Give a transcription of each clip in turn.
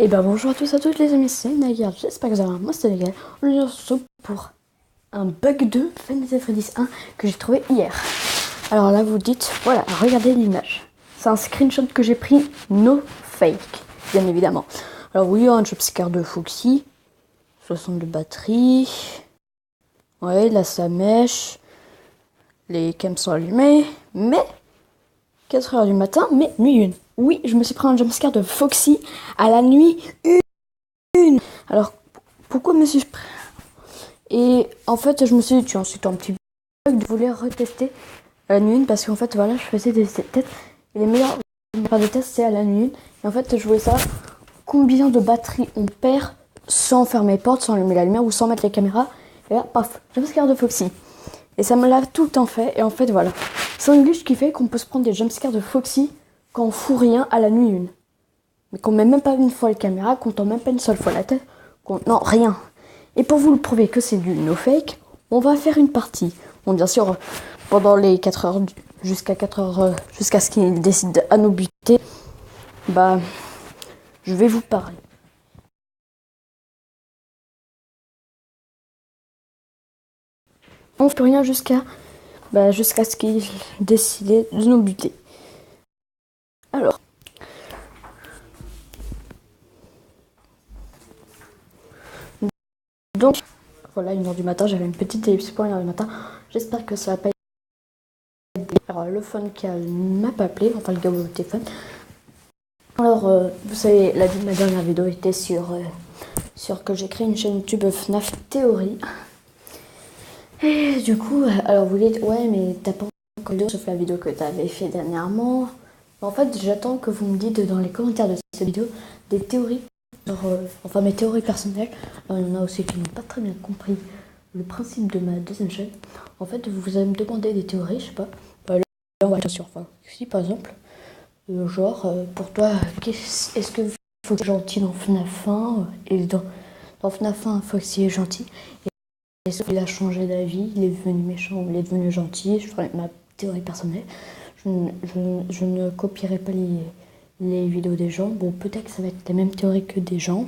Et ben bonjour à tous et à toutes les amis, c'est Nagar, j'espère que vous allez bien, moi c'est Nagar. On se retrouve pour un bug de Five Nights at Freddy's 1 que j'ai trouvé hier. Alors là vous dites, voilà, regardez l'image. C'est un screenshot que j'ai pris, no fake, bien évidemment. Alors oui, un jumpscare de Foxy, 62 batteries, ouais, là ça mèche, les cams sont allumés, mais 4h du matin, mais nuit 1. Oui, je me suis pris un jumpscare de Foxy à la nuit 1. Alors, pourquoi me suis-je pris? Et en fait, je me suis dit, tiens, c'est un petit bug de vouloir retester à la nuit 1 parce qu'en fait, voilà, je faisais des tests. Et les meilleurs des tests, c'est à la nuit 1. Et en fait, je voulais savoir combien de batterie on perd sans fermer les portes, sans allumer la lumière ou sans mettre les caméras. Et là, paf, jumpscare de Foxy. Et ça me l'a tout le temps fait. Et en fait, voilà. C'est un glitch qui fait qu'on peut se prendre des jumpscares de Foxy quand on fout rien à la nuit 1. Mais qu'on met même pas une fois la caméra, qu'on tend même pas une seule fois la tête. Non, rien. Et pour vous le prouver que c'est du no fake, on va faire une partie. Bon, bien sûr, pendant les 4 heures, jusqu'à 4 heures, jusqu'à ce qu'il décide à nous buter, bah, je vais vous parler. On fait rien jusqu'à ce qu'il décide de nous buter. Alors. Donc, voilà, 1h du matin, j'avais une petite ellipse pour 1h du matin. J'espère que ça va pas être... Alors, le phone qui m'a pas appelé, enfin le gars au téléphone. Alors, vous savez, ma dernière vidéo était sur que j'ai créé une chaîne YouTube FNAF Théorie. Et du coup, alors vous dites, ouais, mais t'as pas encore vidéo sauf la vidéo que t'avais fait dernièrement. En fait, j'attends que vous me dites dans les commentaires de cette vidéo des théories, enfin mes théories personnelles. Alors, il y en a aussi qui n'ont pas très bien compris le principe de ma deuxième chaîne. En fait, vous allez me demander des théories, je sais pas. Là, on va être sur, enfin, ici par exemple. Genre, pour toi, est-ce que faut être gentil dans FNAF 1 et dans FNAF 1, Foxy est gentil? Et est-ce qu'il a changé d'avis? Il est devenu méchant ou il est devenu gentil? Je ferai ma théorie personnelle. Je ne copierai pas les vidéos des gens. Bon, peut-être que ça va être les mêmes théories que des gens,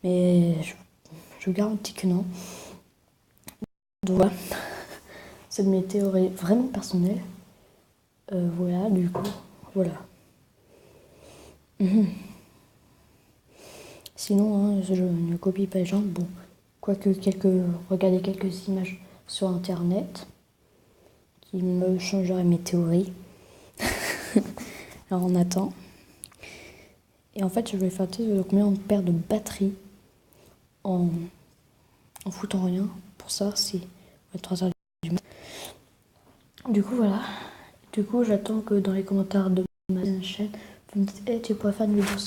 mais je vous garantis que non. Donc voilà, c'est mes théories vraiment personnelles. Voilà, du coup, voilà. Sinon, hein, je ne copie pas les gens. Bon, quoique regardez quelques images sur internet qui me changeraient mes théories. Alors on attend. Et en fait, je vais faire test de combien on perd de batterie en foutant rien pour savoir si 3h du matin. Du coup, voilà. Du coup, j'attends que dans les commentaires de ma chaîne, vous me dites, hey, tu pourrais faire une vidéo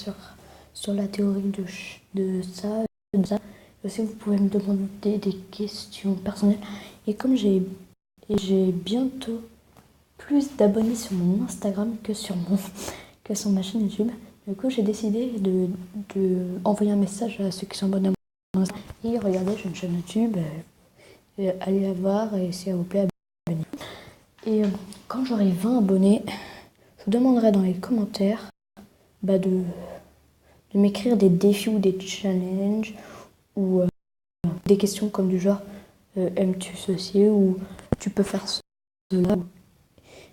sur la théorie de ça, de ça. Et aussi, vous pouvez me demander des questions personnelles. Et comme j'ai bientôt plus d'abonnés sur mon Instagram que sur ma chaîne YouTube, du coup, j'ai décidé de envoyer un message à ceux qui sont abonnés à mon Instagram. Et regardez, j'ai une chaîne YouTube, allez la voir et s'il vous plaît, abonnez. Et quand j'aurai 20 abonnés, je vous demanderai dans les commentaires de m'écrire des défis ou des challenges ou des questions comme du genre aimes-tu ceci ou tu peux faire cela,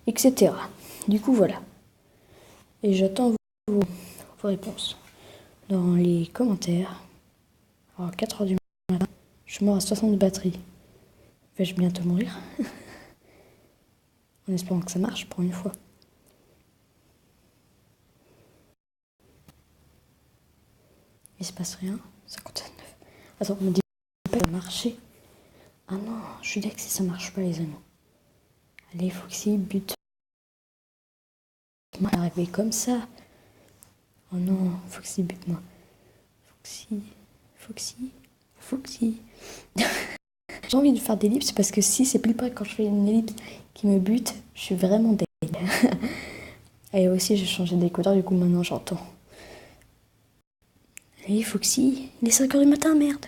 etc. Du coup, voilà. Et j'attends vos réponses dans les commentaires. Alors, 4h du matin, je meurs à 60 de batterie. Vais-je bientôt mourir? En espérant que ça marche pour une fois. Il se passe rien. 59. Attends, on me dit pas que ça marcher. Ah non, je suis d'accord si ça marche pas, les amis. Allez, Foxy, bute. Moi, arrivé comme ça. Oh non, Foxy, bute-moi. Foxy. J'ai envie de faire des ellipses parce que si c'est plus près quand je fais une ellipse qui me bute, je suis vraiment deg. Et aussi, j'ai changé d'écouteur, du coup, maintenant j'entends. Allez, Foxy, il est 5h du matin, merde.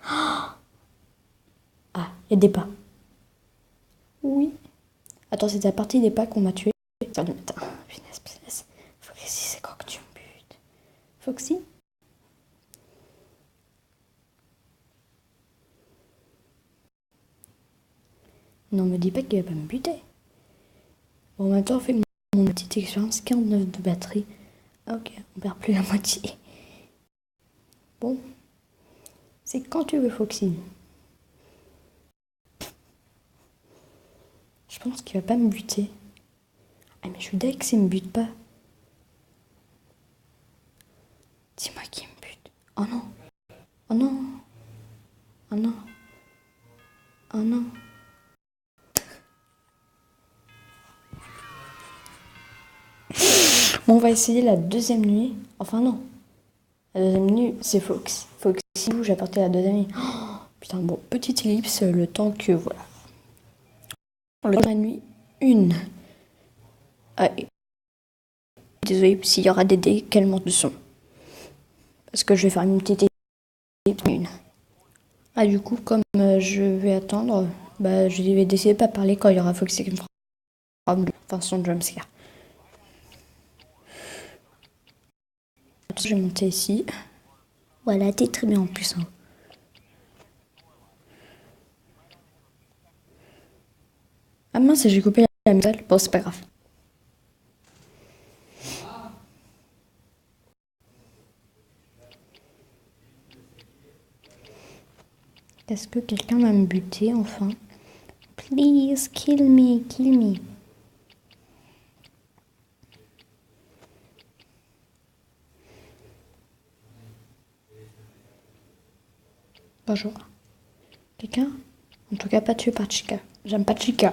Ah, il y a des pas. Oui. Attends, c'était la partie des pas qu'on m'a tué. 5h du matin. Finesse. Foxy, c'est quand que tu me butes? Foxy? Non, me dis pas qu'il va pas me buter. Bon, maintenant, on fait mon petite expérience, 49 de batterie. Ah, ok, on perd plus la moitié. Bon, c'est quand tu veux, Foxy. Je pense qu'il va pas me buter. Ah, mais je suis deg s'il me bute pas. Dis-moi qui me bute. Oh non. Oh non. Oh non. Oh non. Bon, on va essayer la deuxième nuit. Enfin, non. La deuxième nuit, c'est Fox. Fox, si bouge à partir de la deuxième nuit. Oh, putain, bon, petite ellipse, le temps que, voilà. La nuit 1. Ah, désolé s'il y aura des décalements de son. Parce que je vais faire une petite ellipse 1. Ah, du coup, comme je vais attendre, bah, je vais décider de pas parler quand il y aura Foxy qui me fera enfin, son jumpscare. Je vais monter ici. Voilà, t'es très bien en plus. Hein. Ah mince, j'ai coupé la muscle. Bon, c'est pas grave. Est-ce que quelqu'un va me buter enfin? Please, kill me, kill me. Bonjour. Quelqu'un? En tout cas, pas tué par Chica. J'aime pas Chica.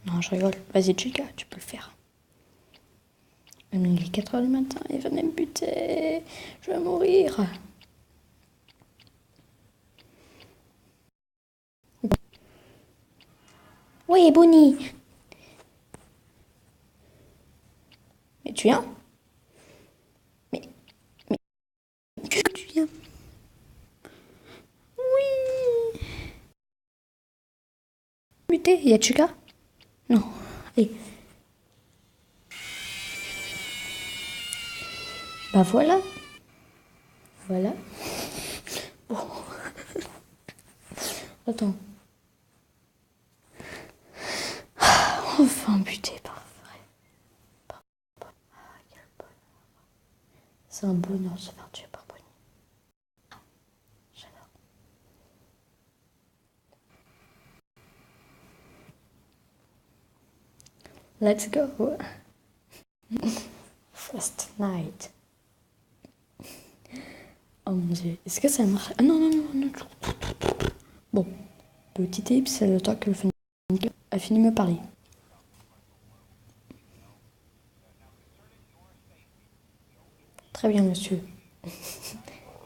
Non, je rigole. Vas-y, Chica, tu peux le faire. Il est 4h du matin, il venait me buter. Je vais mourir. Oui, Bonnie. Mais tu viens? Mais que tu viens? Oui. Buter, il y a Chica? Non. Allez. Bah voilà. Voilà. Bon. Attends. Enfin buté par vrai. C'est un bonheur de se faire tuer par Bonnie. J'adore. Let's go. First night. Oh mon dieu, est-ce que ça marche? Ah non, non, non, non. Bon, petit tip, c'est le temps que le film a fini de me parler. Très bien, monsieur.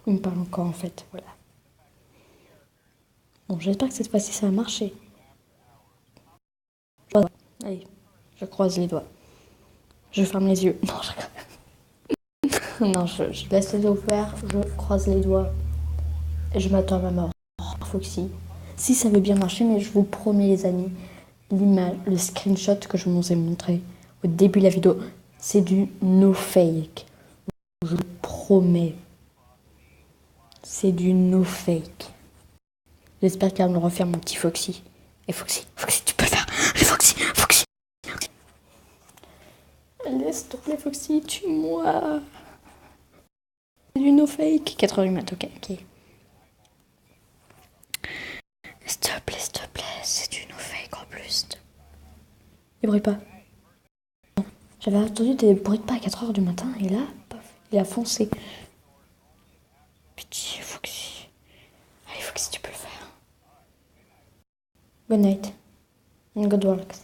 Il me parle encore en fait, voilà. Bon, j'espère que cette fois-ci ça va marcher. Allez, je croise les doigts. Je ferme les yeux. Non, non, je laisse les doigts ouverts, je croise les doigts et je m'attends à ma mort. Foxy. Si ça veut bien marcher, mais je vous promets les amis, l'image, le screenshot que je vous ai montré au début de la vidéo, c'est du no fake. Je vous promets. C'est du no fake. J'espère qu'elle va me le refaire mon petit Foxy. Et Foxy, Foxy, tu peux le faire. Allez, Foxy, Foxy. Allez, s'il te plaît, Foxy, tue-moi. C'est du no fake. 4h du mat, ok, ok. S'il te plaît, c'est du no fake en plus. Il brille pas. J'avais attendu des bruits de pas à 4h du matin et là, paf, il a foncé. Pitié, Foxy. Allez, Foxy, tu peux le faire. Good night. And good work.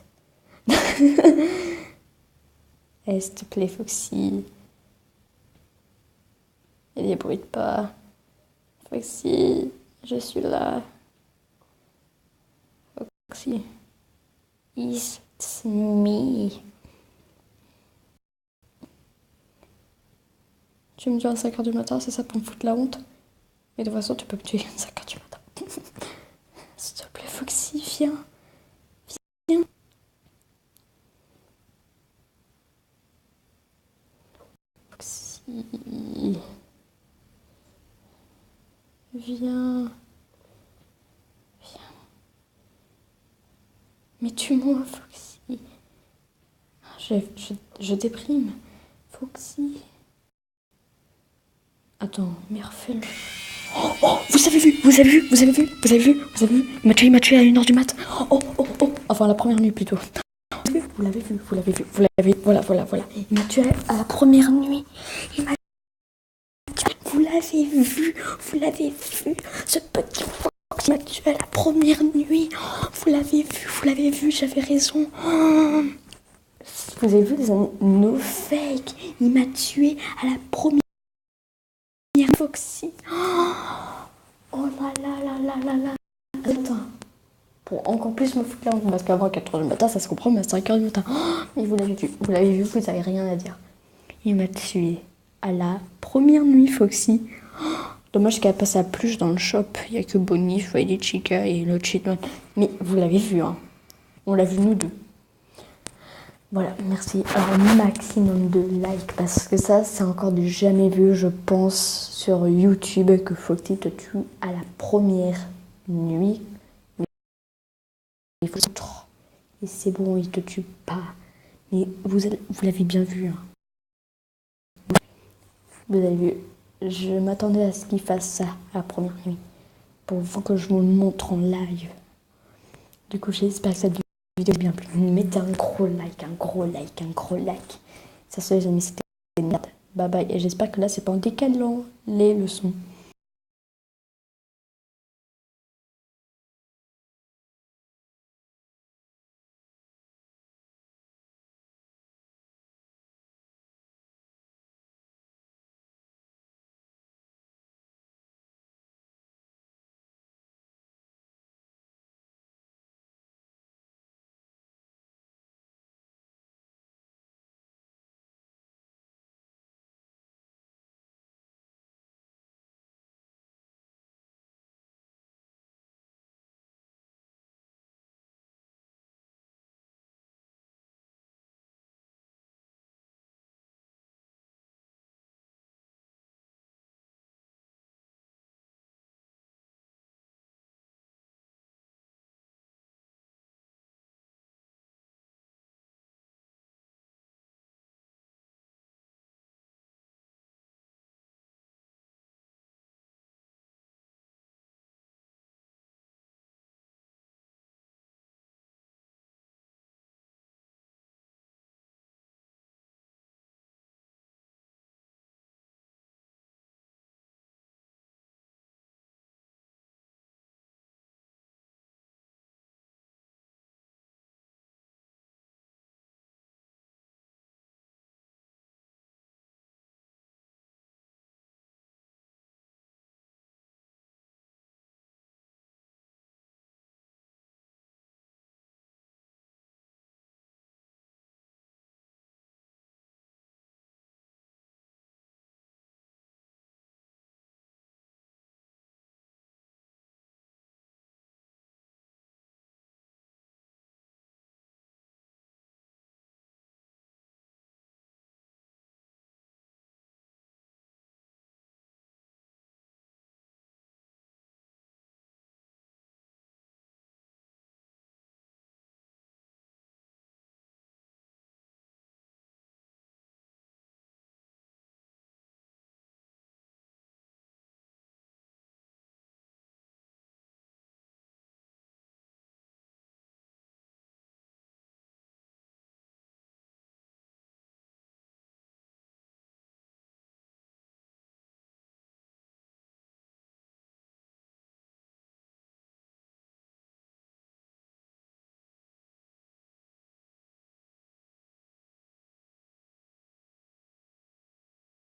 Allez, s'il te plaît, Foxy. Il y a des bruits de pas. Foxy, je suis là. Foxy. It's me. Tu me dis à 5h du matin, c'est ça pour me foutre la honte? Mais de toute façon, tu peux me tuer à 5h du matin. S'il te plaît, Foxy, viens. Viens. Foxy. Viens. Mais tue-moi, Foxy. Je déprime. Foxy. Attends, mais refais-le. Oh, vous avez vu. Il m'a tué à 1h du mat. Oh. Enfin, la première nuit plutôt. Vous l'avez vu. Voilà. Il m'a tué à la première nuit. Vous l'avez vu. Ce petit Fox m'a tué à la première nuit. Vous l'avez vu, j'avais raison. Vous avez vu les no fake. Il m'a tué à la première Foxy. Oh là. Attends. Pour encore plus me foutre la honte, parce qu'avant 4h du matin, ça se comprend, mais à 5h du matin. Mais vous l'avez vu, vous avez rien à dire. Il m'a tué à la première nuit, Foxy. Dommage qu'elle passe à plus dans le shop. Il n'y a que Bonnie, Friday Chica et le Cheatman. Mais vous l'avez vu, hein. On l'a vu nous deux. Voilà, merci. Alors, maximum de likes, parce que ça, c'est encore du jamais vu, je pense, sur YouTube, que Foxy te tue à la première nuit. Il faut trop. Et c'est bon, il te tue pas. Mais vous l'avez bien vu. Hein. Vous avez vu. Je m'attendais à ce qu'il fasse ça à la première nuit. Pour que je vous le montre en live. Du coup, j'espère que cette vidéo est bien plu. Mettez un gros like. Ça se fait jamais, c'était une merde. Bye bye. Et j'espère que là, c'est pas en décalant les leçons.